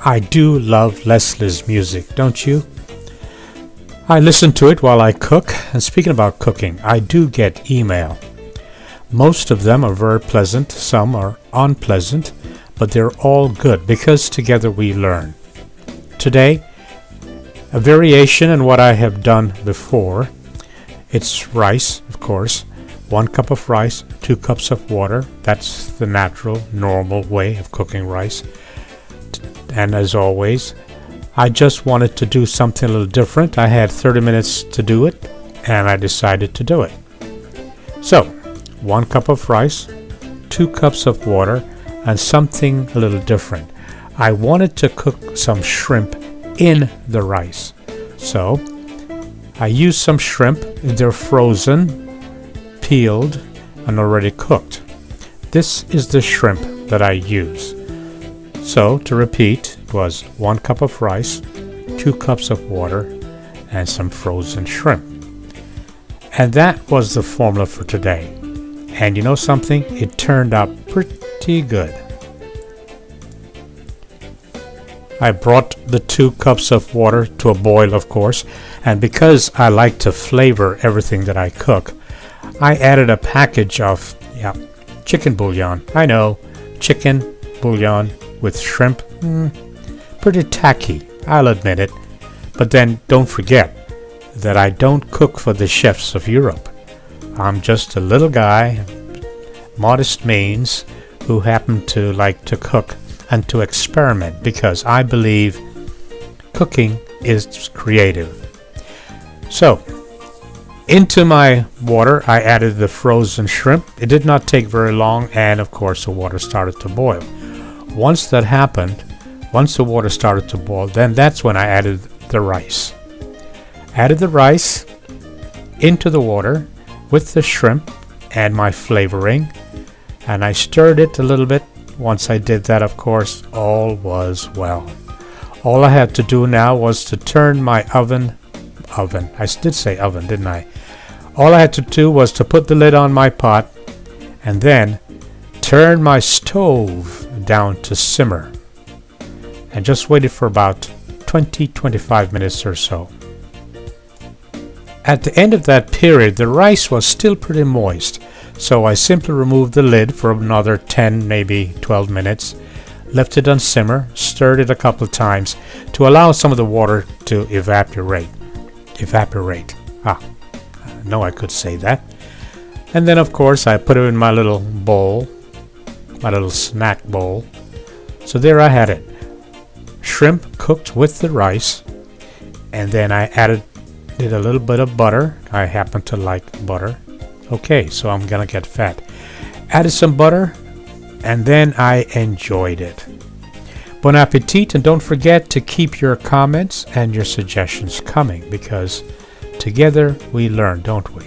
I do love Leslie's music, don't you? I listen to it while I cook, and speaking about cooking, I do get email. Most of them are very pleasant, some are unpleasant, but they're all good because together we learn. Today, a variation in what I have done before. It's rice, of course. 1 cup of rice, 2 cups of water. That's the natural, normal way of cooking rice. And as always, I just wanted to do something a little different. I had 30 minutes to do it, and I decided to do it. So, 1 cup of rice, 2 cups of water, and something a little different. I wanted to cook some shrimp in the rice. So, I used some shrimp. They're frozen, peeled, and already cooked. This is the shrimp that I use. So, to repeat, it was 1 cup of rice, 2 cups of water, and some frozen shrimp. And that was the formula for today. And you know something? It turned out pretty good. I brought the 2 cups of water to a boil, of course, and because I like to flavor everything that I cook, I added a package of chicken bouillon. I know, chicken bouillon with shrimp, pretty tacky, I'll admit it. But then don't forget that I don't cook for the chefs of Europe. I'm just a little guy, modest means, who happen to like to cook and to experiment because I believe cooking is creative. So, into my water, I added the frozen shrimp. It did not take very long, and of course the water started to boil. Once that happened, once the water started to boil, then that's when I added the rice. Added the rice into the water with the shrimp and my flavoring, and I stirred it a little bit. Once I did that, of course, all was well. All I had to do now was to turn my oven. I did say oven, didn't I? All I had to do was to put the lid on my pot and then turn my stove down to simmer and just waited for about 20-25 minutes or so. At the end of that period, the rice was still pretty moist, so I simply removed the lid for another 10, maybe 12 minutes, left it on simmer, stirred it a couple of times to allow some of the water to evaporate. I know I could say that. And then, of course, I put it in my little bowl, my little snack bowl. So there I had it. Shrimp cooked with the rice, and then I added a little bit of butter. I happen to like butter. Okay, so I'm gonna get fat. Added some butter, and then I enjoyed it. Bon appetit, and don't forget to keep your comments and your suggestions coming because together we learn, don't we?